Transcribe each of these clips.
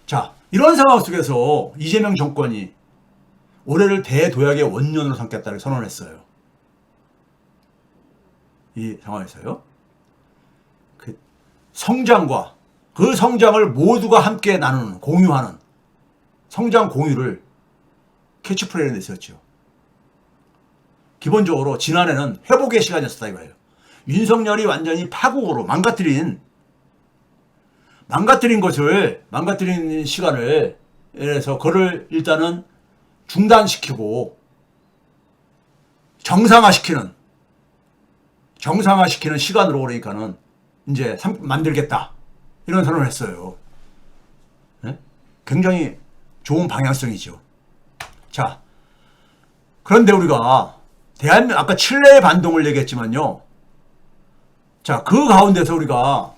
자, 이런 상황 속에서 이재명 정권이 올해를 대도약의 원년으로 삼겠다를 선언했어요. 이 상황에서요. 그 성장과 그 성장을 모두가 함께 나누는, 공유하는 성장 공유를 캐치프레이를 냈었죠. 기본적으로 지난해는 회복의 시간이었다 이거예요. 윤석열이 완전히 파국으로 망가뜨린 시간을, 그래서 그를 일단은 중단시키고 정상화시키는 시간으로, 그러니까는 이제 만들겠다 이런 선언을 했어요. 네? 굉장히 좋은 방향성이죠. 자, 그런데 우리가 아까 칠레 반동을 얘기했지만요. 자, 그 가운데서 우리가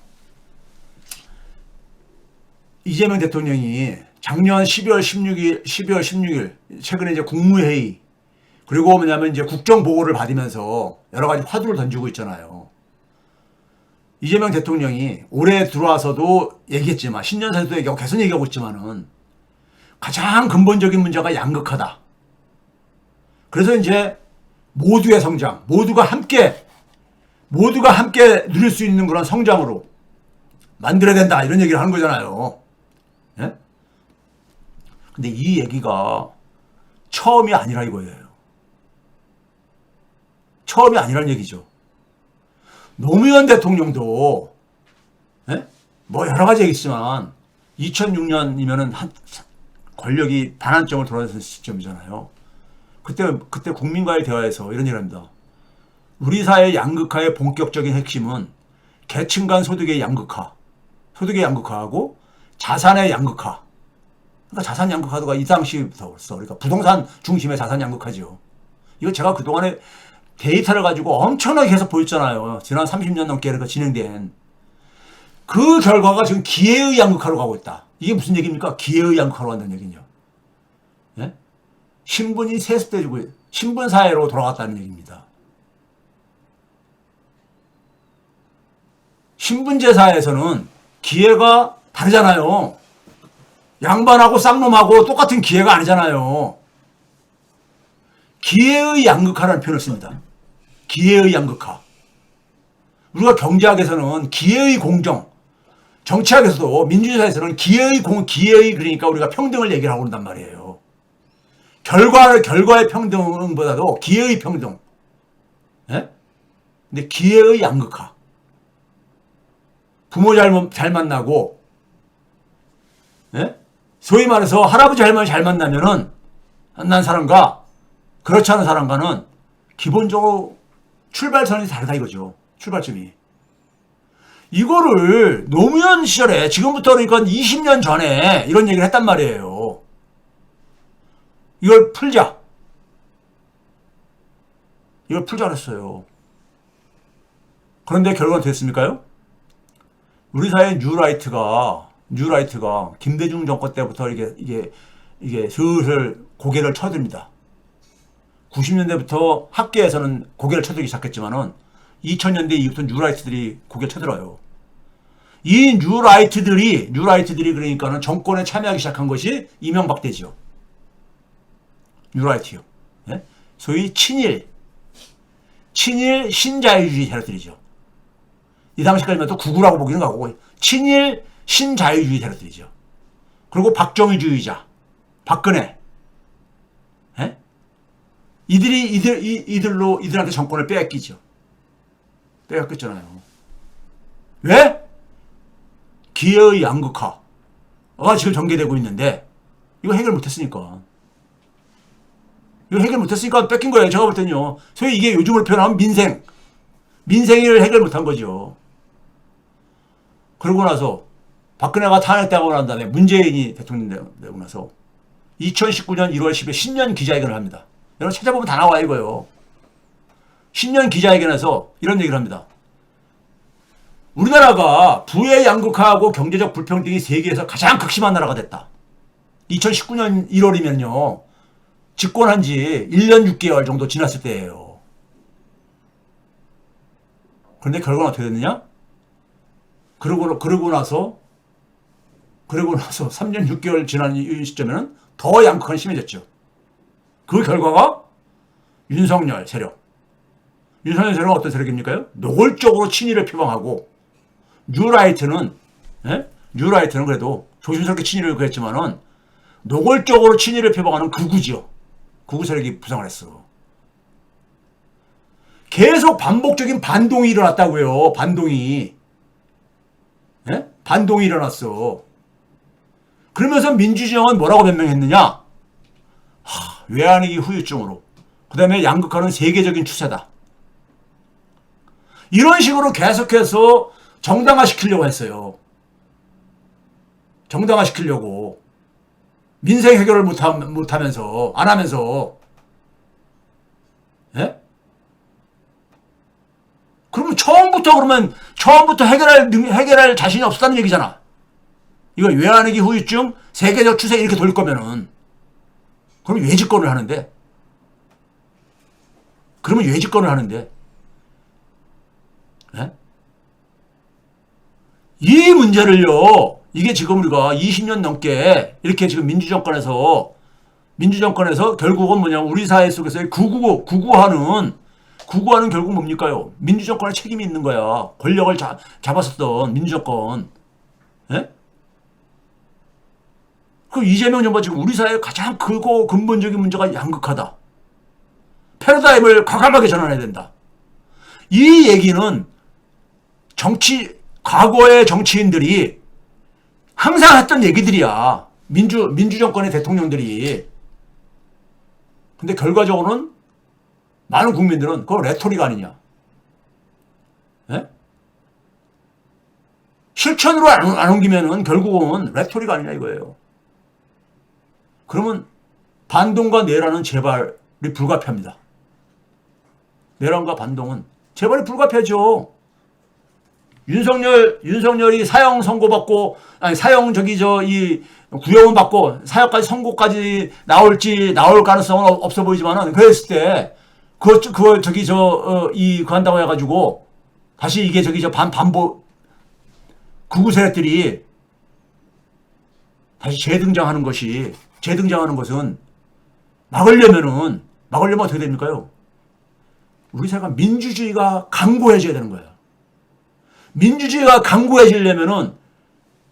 이재명 대통령이 작년 12월 16일 최근에 이제 국무회의, 그리고 뭐냐면 이제 국정보고를 받으면서 여러 가지 화두를 던지고 있잖아요. 이재명 대통령이 올해 들어와서도 얘기했지만, 신년사에도 얘기하고 계속 얘기하고 있지만은 가장 근본적인 문제가 양극화다. 그래서 이제 모두의 성장, 모두가 함께 누릴 수 있는 그런 성장으로 만들어야 된다, 이런 얘기를 하는 거잖아요. 예? 근데 이 얘기가 처음이 아니라 이거예요. 처음이 아니라는 얘기죠. 노무현 대통령도, 예? 뭐 여러 가지 얘기했지만 2006년이면은 권력이 반환점을 돌아섰을 시점이잖아요. 그때 국민과의 대화에서 이런 얘기를 합니다. 우리 사회의 양극화의 본격적인 핵심은 계층 간 소득의 양극화하고 자산의 양극화. 그러니까 자산 양극화가 이 당시부터 벌써, 그러니까 부동산 중심의 자산 양극화죠. 이거 제가 그동안에 데이터를 가지고 엄청나게 계속 보였잖아요. 지난 30년 넘게 진행된. 그 결과가 지금 기회의 양극화로 가고 있다. 이게 무슨 얘기입니까? 기회의 양극화로 간다는 얘기죠. 예? 신분이 세습돼지고 신분 사회로 돌아갔다는 얘기입니다. 신분제 사회에서는 기회가 다르잖아요. 양반하고 쌍놈하고 똑같은 기회가 아니잖아요. 기회의 양극화라는 표현을 씁니다. 기회의 양극화. 우리가 경제학에서는 기회의 공정, 정치학에서도 민주주의사에서는 기회의 그러니까 우리가 평등을 얘기를 하고 그런단 말이에요. 결과의 평등보다도 기회의 평등. 예? 근데 기회의 양극화. 부모 잘 만나고, 예? 소위 말해서 할아버지 할머니 잘 만나면은 난 사람과 그렇지 않은 사람과는 기본적으로 출발선이 다르다 이거죠. 출발점이. 이거를 노무현 시절에, 지금부터 그러니까 20년 전에 이런 얘기를 했단 말이에요. 이걸 풀자 그랬어요. 그런데 결과는 됐습니까요? 우리 사회 뉴라이트가 김대중 정권 때부터 이게 슬슬 고개를 쳐듭니다. 90년대부터 학계에서는 고개를 쳐들기 시작했지만은 2000년대 이후부터 뉴라이트들이 고개를 쳐들어요. 이 뉴라이트들이 그러니까는 정권에 참여하기 시작한 것이 이명박 때죠. 뉴라이트요. 예? 소위 친일 신자유주의 세력들이죠. 이 당시까지만 또 구구라고 보기는 하고 친일 신자유주의 세력들이죠. 그리고 박정희주의자, 박근혜. 예? 이들한테 정권을 빼앗겼잖아요. 왜? 기회의 양극화가 지금 전개되고 있는데 이거 해결 못했으니까 뺏긴 거예요. 제가 볼 때는요. 소위 이게 요즘으로 표현하면 민생을 해결 못한 거죠. 그러고 나서 박근혜가 탄핵되고 난 다음에 문재인이 대통령 되고 나서 2019년 1월 10일 신년 기자회견을 합니다. 여러분 찾아보면 다 나와요 이거요. 신년 기자회견에서 이런 얘기를 합니다. 우리나라가 부의 양극화하고 경제적 불평등이 세계에서 가장 극심한 나라가 됐다. 2019년 1월이면요. 집권한 지 1년 6개월 정도 지났을 때예요. 그런데 결과는 어떻게 됐느냐? 그러고 나서 그러고 나서 3년 6개월 지난 이 시점에는 더 양극화는 심해졌죠. 그 결과가 윤석열 세력. 윤석열 세력은 어떤 세력입니까? 노골적으로 친일을 표방하고 뉴라이트는 뉴라이트는 그래도 조심스럽게 친일을 그랬지만은 노골적으로 친일을 표방하는 극우지요. 극우 세력이 부상을 했어. 계속 반복적인 반동이 일어났다고요. 반동이. 반동이 일어났어. 그러면서 민주진영은 뭐라고 변명했느냐? 외환위기 후유증으로. 그 다음에 양극화는 세계적인 추세다. 이런 식으로 계속해서 정당화시키려고 했어요. 정당화시키려고. 민생 해결을 못하면서, 안 하면서. 예? 그러면 처음부터 해결할 자신이 없었다는 얘기잖아. 이거 외환위기 후유증, 세계적 추세 이렇게 돌릴 거면은. 그럼 왜 집권을 하는데? 그러면 왜 집권을 하는데? 예? 이 문제를요, 이게 지금 우리가 20년 넘게 이렇게 지금 민주정권에서 결국은 뭐냐면 우리 사회 속에서의 구구하는 결국 뭡니까요? 민주정권의 책임이 있는 거야. 권력을 잡았었던 민주정권. 예? 그 이재명 정부가 지금 우리 사회의 가장 크고 근본적인 문제가 양극화다. 패러다임을 과감하게 전환해야 된다. 이 얘기는 과거의 정치인들이 항상 했던 얘기들이야. 민주정권의 대통령들이. 근데 결과적으로는 많은 국민들은 그거 레토릭 아니냐. 예? 실천으로 안 옮기면은 결국은 레토릭 아니냐 이거예요. 그러면 반동과 내란은 재발이 불가피합니다. 내란과 반동은 재발이 불가피하죠. 윤석열이 사형 선고받고, 이 구형은 받고 사형까지 선고까지 나올 가능성은 없어 보이지만은 그랬을 때, 그거 한다고 해가지고, 다시 이게 극우 세력들이 다시 재등장하는 것은 막으려면 어떻게 됩니까요? 우리 사회가 민주주의가 강고해져야 되는 거예요. 민주주의가 강고해지려면은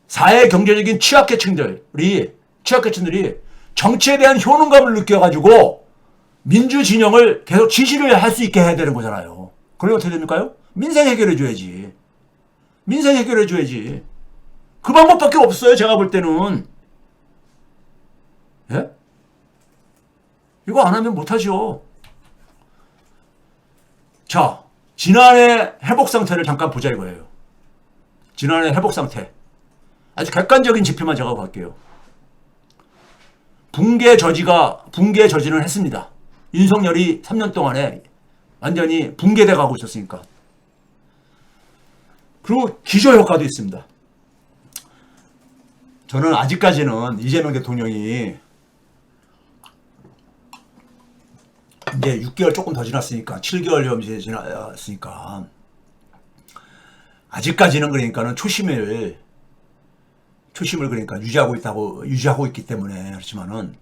사회 경제적인 취약계층들이 정치에 대한 효능감을 느껴가지고 민주 진영을 계속 지지를 할 수 있게 해야 되는 거잖아요. 그러면 어떻게 됩니까요? 민생 해결해줘야지. 그 방법밖에 없어요. 제가 볼 때는. 예? 이거 안 하면 못하죠. 자, 지난해 회복 상태를 잠깐 보자 이거예요. 지난해 회복 상태. 아주 객관적인 지표만 제가 볼게요. 붕괴 저지는 했습니다. 윤석열이 3년 동안에 완전히 붕괴돼 가고 있었으니까. 그리고 기저효과도 있습니다. 저는 아직까지는 이재명 대통령이 이제 6개월 조금 더 지났으니까 7개월 좀 지났으니까 아직까지는 그러니까는 초심을 그러니까 유지하고 있기 때문에 그렇지만은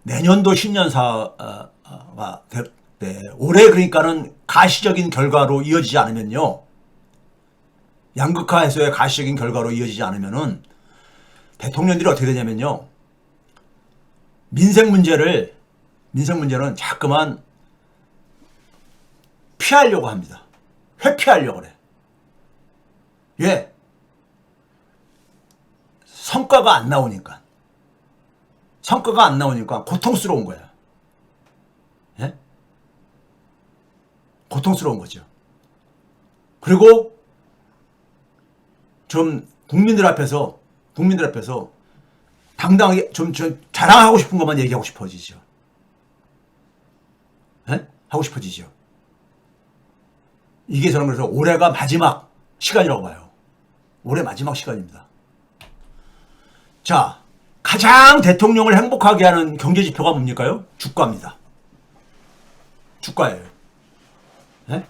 내년도 신년사가 될 때 올해 그러니까는 가시적인 결과로 이어지지 않으면요. 양극화 해소의 가시적인 결과로 이어지지 않으면은 대통령들이 어떻게 되냐면요. 민생 문제는 자꾸만 피하려고 합니다. 회피하려고 그래. 왜? 성과가 안 나오니까 고통스러운 거야. 예? 고통스러운 거죠. 그리고 좀 국민들 앞에서 당당하게 좀 자랑하고 싶은 것만 얘기하고 싶어지죠. 예? 하고 싶어지죠. 이게 저는 그래서 올해가 마지막 시간이라고 봐요. 올해 마지막 시간입니다. 자, 가장 대통령을 행복하게 하는 경제지표가 뭡니까요? 주가입니다. 주가예요. 예?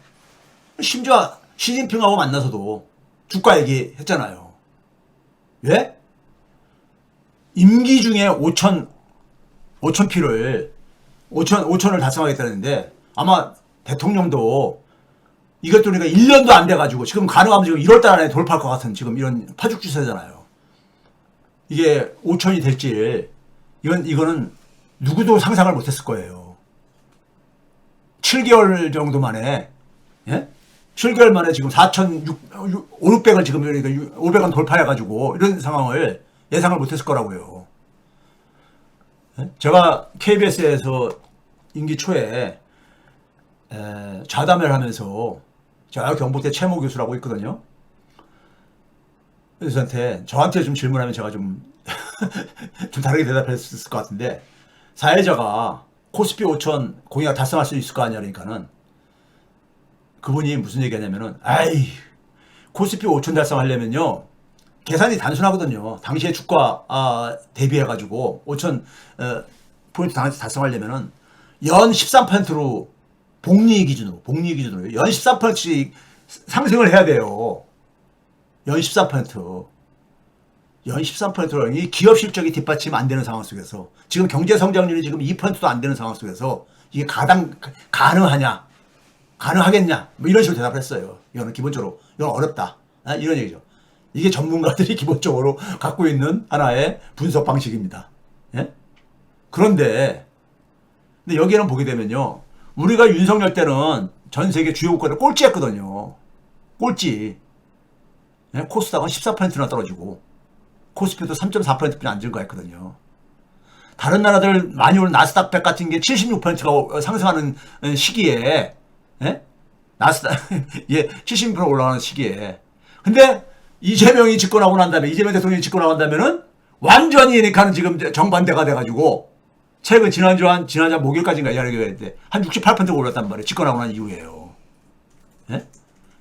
심지어 시진핑하고 만나서도 주가 얘기했잖아요. 왜? 임기 중에 5천을 달성하겠다는데 아마 대통령도 이것도 그러니까 1년도 안 돼가지고 지금 가능하면 지금 1월달 안에 돌파할 것 같은 지금 이런 파죽지세잖아요. 이게 5천이 될지 이거는 누구도 상상을 못했을 거예요. 7개월 정도 만에, 예? 7개월 만에 지금 5,600을 지금 그러니까 500원 돌파해가지고 이런 상황을 예상을 못했을 거라고요. 예? 제가 KBS에서 임기 초에 좌담회를 하면서 제가 경북대 최모 교수라고 있거든요. 교수한테 저한테 좀 질문하면 제가 좀 다르게 대답했을 것 같은데 사회자가 코스피 5천 공약 달성할 수 있을 거 아니야 그러니까는 그분이 무슨 얘기하냐면은 아이 코스피 5천 달성하려면요 계산이 단순하거든요. 당시에 주가 대비해가지고 5천 포인트 달성하려면은 연 13%로 복리 기준으로 연 13%씩 상승을 해야 돼요. 연 13%. 연 13%로 이 기업 실적이 뒷받침 안 되는 상황 속에서 지금 경제 성장률이 지금 2%도 안 되는 상황 속에서 이게 가능하겠냐 뭐 이런 식으로 대답을 했어요. 이거는 기본적으로 이건 어렵다 이런 얘기죠. 이게 전문가들이 기본적으로 갖고 있는 하나의 분석 방식입니다. 예? 근데 여기에는 보게 되면요 우리가 윤석열 때는 전 세계 주요 국가를 꼴찌했거든요. 꼴찌. 예? 코스닥은 14%나 떨어지고 코스피도 3.4%뿐이 안 증가했거든요. 다른 나라들 많이 오른 나스닥 100 같은 게 76%가 상승하는 시기에 예? 나스닥 예, 70% 올라가는 시기에 근데 이재명이 집권하고 난 다음에 이재명 대통령이 집권하고 난 다음에는 완전히 그러니까는 지금 정반대가 돼가지고 최근 지난주 목요일까지인가 이야기했는데 한 68%가 올랐단 말이에요. 집권하고 난 이후에요. 예?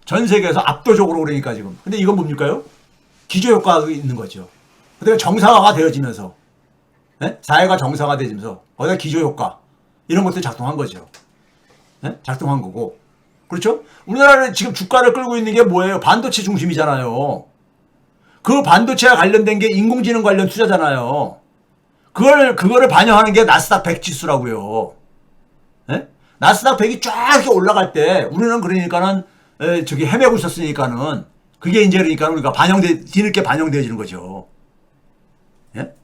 전 세계에서 압도적으로 그러니까 지금. 근데 이건 뭡니까요? 기저효과가 있는 거죠. 그다음에 정상화가 되어지면서 예? 사회가 정상화되면서 거기다 기저효과 이런 것들이 작동한 거죠. 예? 작동한 거고. 그렇죠? 우리나라는 지금 주가를 끌고 있는 게 뭐예요? 반도체 중심이잖아요. 그 반도체와 관련된 게 인공지능 관련 투자잖아요. 그거를 반영하는 게 나스닥 100 지수라고요. 예? 나스닥 100이 쫙 이렇게 올라갈 때 우리는 그러니까는 저기 헤매고 있었으니까는 그게 이제 그러니까 우리가 뒤늦게 반영되어지는 거죠. 예?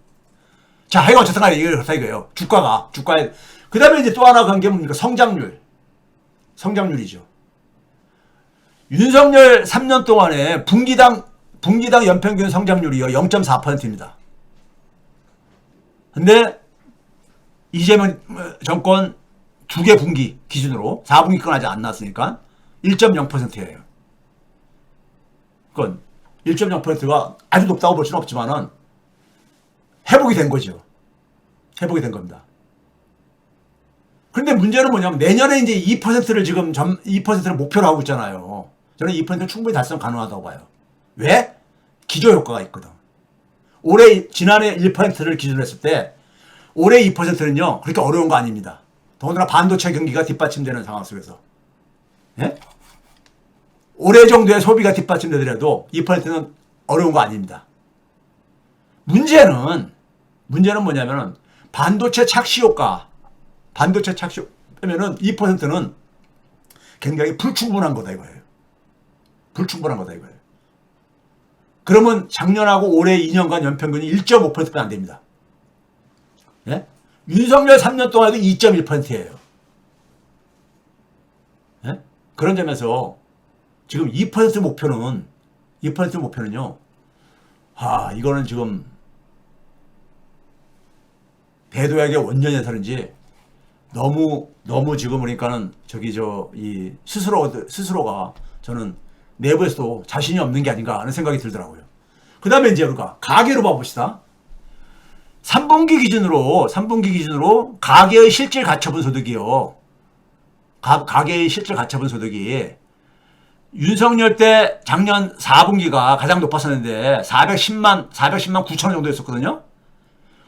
자, 하여간 어쨌든 간에 이게 그렇다 이거예요. 주가에. 그 다음에 이제 또 하나 간 게 뭡니까? 성장률이죠. 윤석열 3년 동안에 분기당 연평균 성장률이요. 0.4%입니다. 근데 이재명 정권 2개 분기 기준으로 4분기권 아직 안 나왔으니까 1.0%예요. 그건 1.0%가 아주 높다고 볼 수는 없지만은 회복이 된 거죠. 회복이 된 겁니다. 그런데 문제는 뭐냐면 내년에 이제 2%를 지금 2%를 목표로 하고 있잖아요. 저는 2%는 충분히 달성 가능하다고 봐요. 왜? 기저효과가 있거든. 지난해 1%를 기준으로 했을 때 올해 2%는요 그렇게 어려운 거 아닙니다. 더군다나 반도체 경기가 뒷받침되는 상황 속에서 예? 올해 정도의 소비가 뒷받침되더라도 2%는 어려운 거 아닙니다. 문제는 뭐냐면은 반도체 착시 효과면은 2%는 굉장히 불충분한 거다 이거예요. 그러면 작년하고 올해 2년간 연평균이 1.5%도 안 됩니다. 예? 윤석열 3년 동안도 2.1%예요. 예? 그런 점에서 지금 2% 목표는요. 이거는 지금 대도약의 원년에서는지 너무 지금 그러니까는 이 스스로가 저는 내부에서도 자신이 없는 게 아닌가 하는 생각이 들더라고요. 그 다음에 이제 우리가 가계로 봐봅시다. 3분기 기준으로 가계의 실질 가처분 소득이요. 가계의 실질 가처분 소득이 윤석열 때 작년 4분기가 가장 높았었는데 410만 9천 원 정도였었거든요.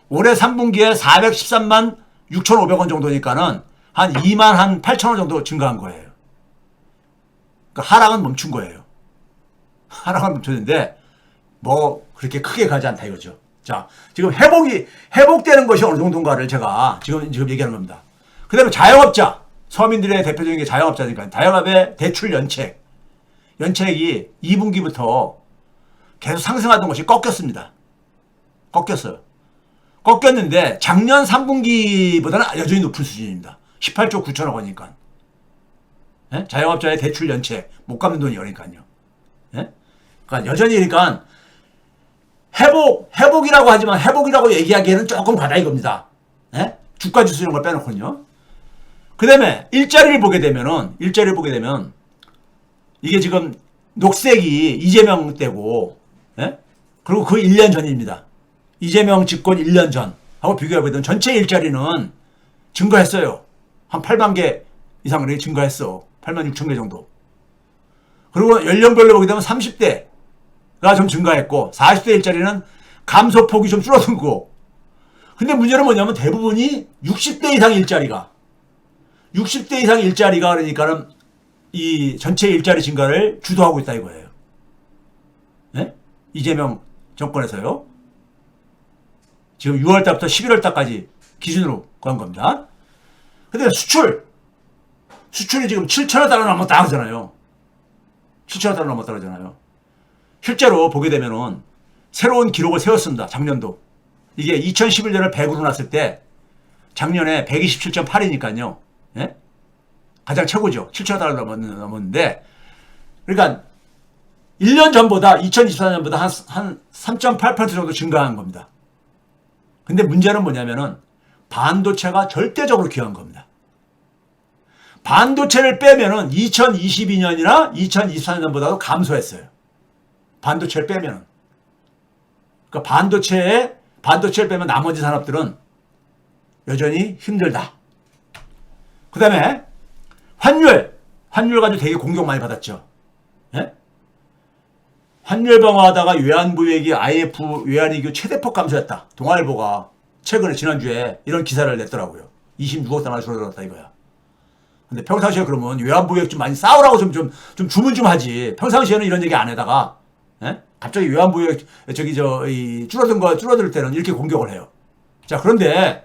올해 3분기에 413만 6,500원 정도니까는 한 2만 한 8천 원 정도 증가한 거예요. 그러니까 하락은 멈춘 거예요. 하락은 멈췄는데 뭐 그렇게 크게 가지 않다 이거죠. 자, 지금 회복되는 것이 어느 정도인가를 제가 지금 얘기하는 겁니다. 그 다음에 자영업자, 서민들의 대표적인 게 자영업자니까 자영업의 대출 연체액이 2분기부터 계속 상승하던 것이 꺾였습니다. 꺾였어요. 꺾였는데 작년 3분기보다는 여전히 높은 수준입니다. 18조 9천억 원이니까. 예? 자영업자의 대출 연체 못 갚는 돈이 그러니까요. 예? 그러니까 여전히 그러니까 회복이라고 하지만 회복이라고 얘기하기에는 조금 과다 이겁니다. 예? 주가 지수 이런 걸 빼놓고요. 그 다음에 일자리를 보게 되면 이게 지금 녹색이 이재명 때고, 예? 그리고 그 1년 전입니다. 이재명 집권 1년 전하고 비교해보면 전체 일자리는 증가했어요. 한 8만 개 이상으로 증가했어. 8만 6천 개 정도. 그리고 연령별로 보게 되면 30대가 좀 증가했고 40대 일자리는 감소폭이 좀 줄어들고, 근데 문제는 뭐냐면 대부분이 60대 이상 일자리가 그러니까는 이 전체 일자리 증가를 주도하고 있다 이거예요. 네? 이재명 정권에서요. 지금 6월 달부터 11월 달까지 기준으로 그런 겁니다. 근데 수출이 지금 7천억 달러 넘었다 하잖아요. 7천억 달러 넘었다 그러잖아요. 실제로 보게 되면은 새로운 기록을 세웠습니다. 작년도. 이게 2011년을 100으로 놨을 때 작년에 127.8이니까요. 예? 가장 최고죠. 7천억 달러 넘었는데, 그러니까 1년 전보다 2024년보다 한 3.8% 정도 증가한 겁니다. 근데 문제는 뭐냐면은 반도체가 절대적으로 귀한 겁니다. 반도체를 빼면은 2022년이나 2024년보다도 감소했어요. 반도체를 빼면은. 그러니까 반도체를 빼면 나머지 산업들은 여전히 힘들다. 그 다음에 환율 가지고 되게 공격 많이 받았죠. 예? 환율 방어하다가 외환보유액이 IF 외환위기 최대폭 감소했다. 동아일보가 최근에 지난주에 이런 기사를 냈더라고요. 26억 달러 줄어들었다 이거야. 근데 평상시에 그러면 외환보유액 좀 많이 싸우라고 좀 주문 좀 하지. 평상시에는 이런 얘기 안 해다가, 예? 갑자기 외환보유액 줄어들 때는 이렇게 공격을 해요. 자, 그런데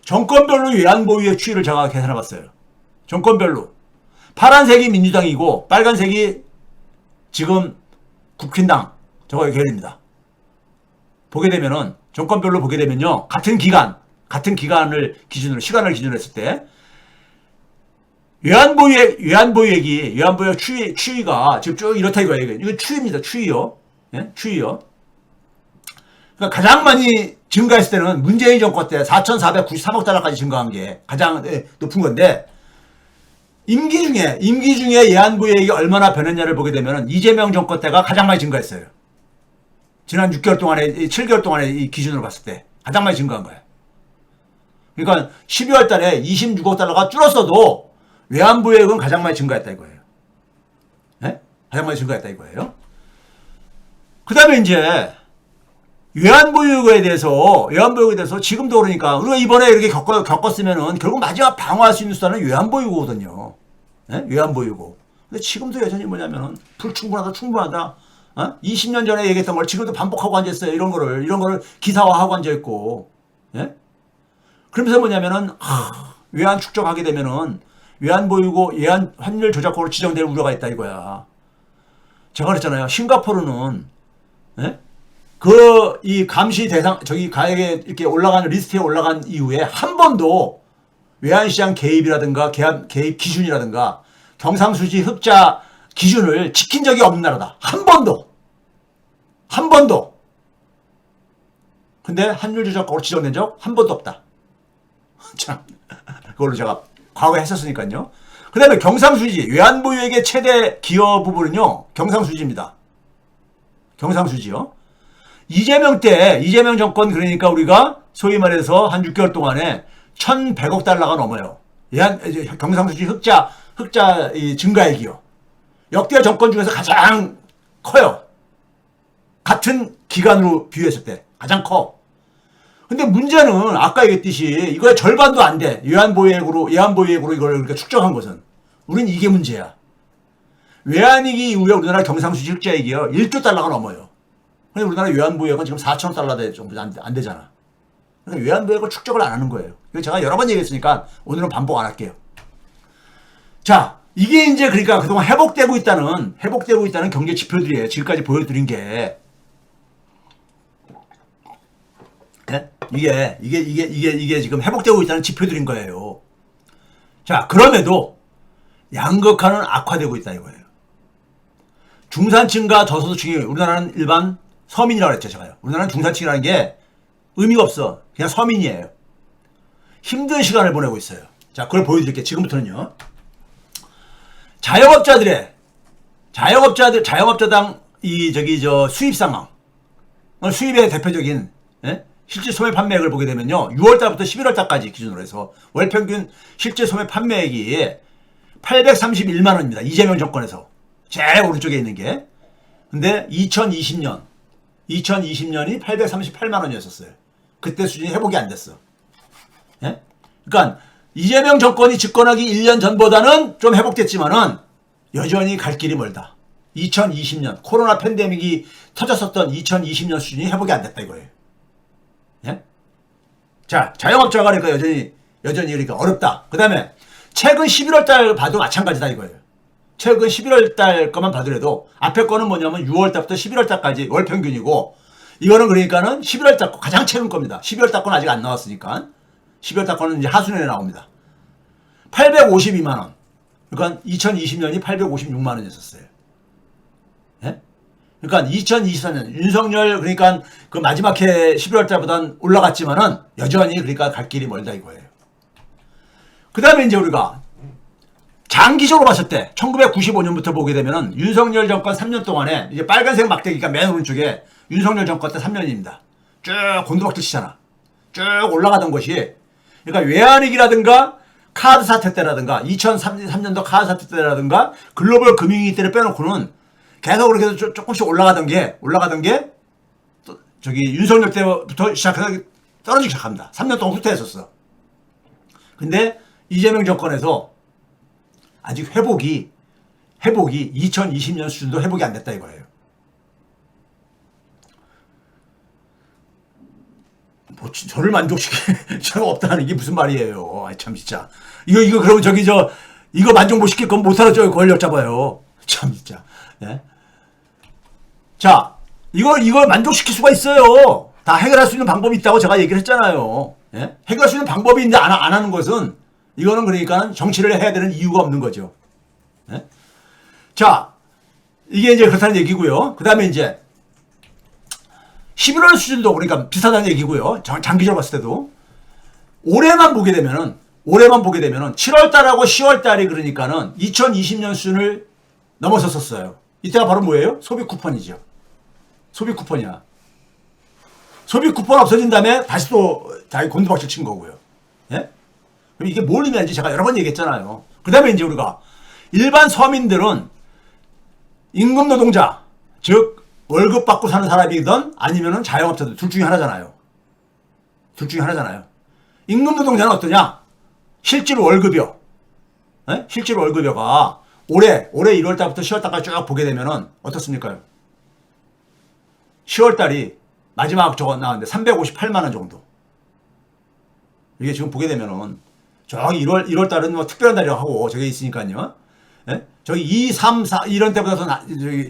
정권별로 외환보유액 추이를 제가 계산해 봤어요. 정권별로. 파란색이 민주당이고 빨간색이 지금 국힘당, 저거 계열입니다. 보게 되면은, 정권별로 보게 되면요, 같은 기간을 기준으로, 시간을 기준으로 했을 때, 외환보유액 추이가 지금 쭉 이렇다 이거예요. 이거 추이입니다. 추이요. 예? 추이요. 그러니까 가장 많이 증가했을 때는 문재인 정권 때 4,493억 달러까지 증가한 게 가장 높은 건데, 임기 중에 외환보유액이 얼마나 변했냐를 보게 되면 이재명 정권 때가 가장 많이 증가했어요. 지난 6개월 동안에, 7개월 동안에 이 기준으로 봤을 때 가장 많이 증가한 거예요. 그러니까 12월 달에 26억 달러가 줄었어도 외환보유액은 가장 많이 증가했다 이거예요. 네? 가장 많이 증가했다 이거예요. 그 다음에 이제 외환보유액에 대해서 지금도 그러니까 우리가 이번에 이렇게 겪었으면은 결국 마지막 방어할 수 있는 수단은 외환보유고거든요. 네? 외환보유고. 근데 지금도 여전히 뭐냐면은 충분하다. 20년 전에 얘기했던 걸 지금도 반복하고 앉아있어요. 이런 거를 기사화하고 앉아있고. 예? 그러면서 뭐냐면은, 외환 축적하게 되면은 외환보유고, 환율 조작국으로 지정될 우려가 있다 이거야. 제가 그랬잖아요. 싱가포르는, 예? 이 감시 대상, 가액에 이렇게 리스트에 올라간 이후에 한 번도 외환시장 개입이라든가 개입 기준이라든가 경상수지 흑자 기준을 지킨 적이 없는 나라다. 한 번도. 근데 환율 조작국으로 지정된 적 한 번도 없다. 참, 그걸로 제가 과거에 했었으니까요. 그 다음에 경상수지, 외환보유액의 최대 기여 부분은요, 경상수지입니다. 경상수지요. 이재명 정권 그러니까 우리가 소위 말해서 한 6개월 동안에 1,100억 달러가 넘어요. 경상수지 흑자 증가액이요. 역대 정권 중에서 가장 커요. 같은 기간으로 비교했을 때 가장 커. 근데 문제는 아까 얘기했듯이 이거의 절반도 안 돼. 외환보유액으로 이걸 그러니까 축적한 것은. 우린 이게 문제야. 외환위기 이후에 우리나라 경상수지 흑자액이요. 1조 달러가 넘어요. 근데 우리나라 외환보유액은 지금 4천억 달러 정도 안 되잖아. 그러니까 외환보유액을 축적을 안 하는 거예요. 제가 여러 번 얘기했으니까 오늘은 반복 안 할게요. 자, 이게 이제 그러니까 그동안 회복되고 있다는 경제 지표들이에요. 지금까지 보여드린 게. 네? 이게 지금 회복되고 있다는 지표들인 거예요. 자, 그럼에도 양극화는 악화되고 있다 이거예요. 중산층과 저소득층이 우리나라는 일반 서민이라고 그랬죠, 제가요. 우리나라는 중산층이라는 게 의미가 없어. 그냥 서민이에요. 힘든 시간을 보내고 있어요. 자, 그걸 보여드릴게요. 지금부터는요. 자영업자당 수입 상황. 수입의 대표적인, 예? 실제 소매 판매액을 보게 되면요. 6월달부터 11월달까지 기준으로 해서 월 평균 실제 소매 판매액이 831만 원입니다. 이재명 정권에서. 제일 오른쪽에 있는 게. 근데 2020년이 838만 원이었었어요. 그때 수준이 회복이 안 됐어. 예? 그러니까 이재명 정권이 집권하기 1년 전보다는 좀 회복됐지만은 여전히 갈 길이 멀다. 2020년 코로나 팬데믹이 터졌었던 2020년 수준이 회복이 안 됐다 이거예요. 예? 자, 자영업자가 그러니까 여전히 그러니까 어렵다. 그 다음에 최근 11월 달 봐도 마찬가지다 이거예요. 최근 11월 달 거만 봐더라도 앞에 거는 뭐냐면 6월 달부터 11월 달까지 월 평균이고 이거는 그러니까는 11월 달 거 가장 최근 겁니다. 12월 달 거는 아직 안 나왔으니까 12월 달 거는 이제 하순에 나옵니다. 852만 원. 그러니까 2020년이 856만 원이었어요. 예? 그러니까 2024년 윤석열 그러니까 그 마지막 해 11월 달보다는 올라갔지만은 여전히 그러니까 갈 길이 멀다 이거예요. 그 다음에 이제 우리가 장기적으로 봤을 때 1995년부터 보게 되면은 윤석열 정권 3년 동안에 이제 빨간색 막대기가 맨 오른쪽에 윤석열 정권 때 3년입니다. 쭉 곤두박질 치잖아. 쭉 올라가던 것이 그러니까 외환위기라든가 카드 사태 때라든가 2003년도 카드 사태 때라든가 글로벌 금융위기 때를 빼놓고는 계속 그렇게 해서 조금씩 올라가던 게 윤석열 때부터 시작해서 떨어지기 시작합니다. 3년 동안 후퇴했었어. 근데 이재명 정권에서 아직 회복이 2020년 수준도 회복이 안 됐다 이거예요. 뭐 저를 만족시킬 저가 없다는 게 무슨 말이에요. 참 진짜. 이거 그러면 이거 만족 못 시킬 건 못하러 권력 잡아요. 참 진짜. 예? 자, 이걸 만족시킬 수가 있어요. 다 해결할 수 있는 방법이 있다고 제가 얘기를 했잖아요. 예? 해결할 수 있는 방법이 있는데 안 하는 것은 이거는 그러니까 정치를 해야 되는 이유가 없는 거죠. 예? 자, 이게 이제 그렇다는 얘기고요. 그 다음에 이제 11월 수준도 그러니까 비슷하다는 얘기고요. 장기적으로 봤을 때도 올해만 보게 되면은 7월 달하고 10월 달이 그러니까는 2020년 수준을 넘어섰었어요. 이때가 바로 뭐예요? 소비 쿠폰이죠. 소비 쿠폰이야. 소비 쿠폰 없어진 다음에 다시 또 자기 곤두박질 친 거고요. 예? 그럼 이게 뭘 의미하는지 제가 여러 번 얘기했잖아요. 그 다음에 이제 우리가 일반 서민들은 임금 노동자, 즉 월급 받고 사는 사람이든 아니면은 자영업자들 둘 중에 하나잖아요. 임금 노동자는 어떠냐? 실제로 월급이요. 예? 실제로 월급여가 올해 1월 달부터 10월 달까지 쭉 보게 되면은 어떻습니까? 10월 달이 마지막 저거 나왔는데 358만 원 정도. 이게 지금 보게 되면은 저기 1월 달은 뭐 특별한 달이라고 하고 저게 있으니까요. 예? 저기 2, 3, 4 이런 때보다 더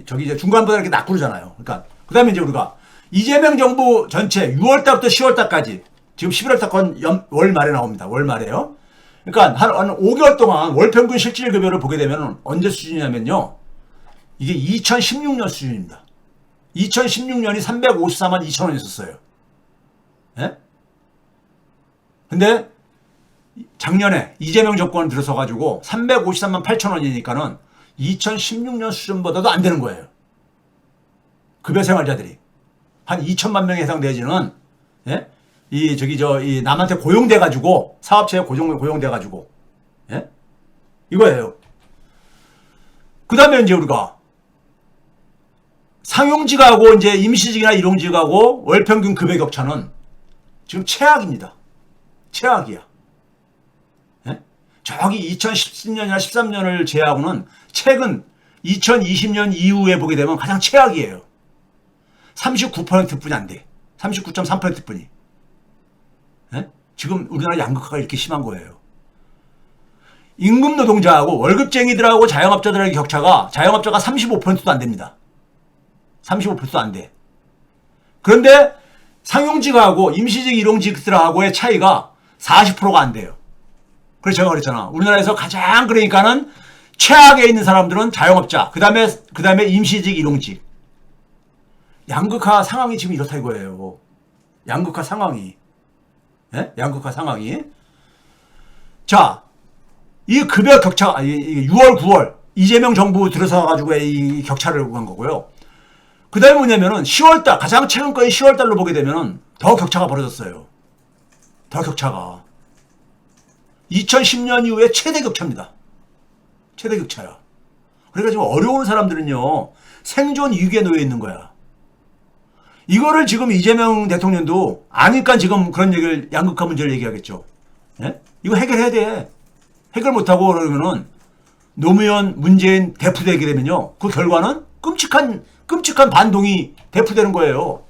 저기 이제 중간보다 이렇게 낮고 그러잖아요. 그러니까 그다음에 이제 우리가 이재명 정부 전체 6월 달부터 10월 달까지 지금 11월 달 건 월 말에 나옵니다. 월 말에요. 그러니까 한 5개월 동안 월 평균 실질 급여를 보게 되면 언제 수준이냐면요. 이게 2016년 수준입니다. 2016년이 354만 2천 원이었어요. 예? 근데 작년에 이재명 정권 들어서 가지고 353만 8천 원이니까는 2016년 수준보다도 안 되는 거예요. 급여 생활자들이 한 2천만 명에 해당되지는 예? 이 남한테 고용돼 가지고 사업체에 고용돼 가지고 예? 이거예요. 그다음에 이제 우리가 상용직하고 이제 임시직이나 일용직하고 월 평균 급여 격차는 지금 최악입니다. 최악이야. 예? 저기 2010년이나 13년을 제외하고는 최근 2020년 이후에 보게 되면 가장 최악이에요. 39%뿐이 안 돼. 39.3%뿐이. 예? 지금 우리나라 양극화가 이렇게 심한 거예요. 임금 노동자하고 월급쟁이들하고 자영업자들의 격차가 자영업자가 35%도 안 됩니다. 35%도 안 돼. 그런데 상용직하고 임시직, 일용직들하고의 차이가 40%가 안 돼요. 그래서 제가 그랬잖아. 우리나라에서 가장 그러니까는 최악에 있는 사람들은 자영업자, 그 다음에 임시직, 일용직. 양극화 상황이 지금 이렇다 이거예요. 양극화 상황이. 예? 양극화 상황이. 자, 이 급여 격차, 6월, 9월, 이재명 정부 들어서가지고 이 격차를 구한 거고요. 그 다음에 뭐냐면은 10월달, 가장 최근 거의 10월달로 보게 되면은 더 격차가 벌어졌어요. 더 격차가. 2010년 이후에 최대 격차입니다. 최대 격차야. 그러니까 지금 어려운 사람들은요, 생존 위기에 놓여 있는 거야. 이거를 지금 이재명 대통령도 아니까 지금 그런 얘기를, 양극화 문제를 얘기하겠죠. 예? 이거 해결해야 돼. 해결 못하고 그러면은 노무현, 문재인 대표되게 되면요, 그 결과는 끔찍한 반동이 대표되는 거예요.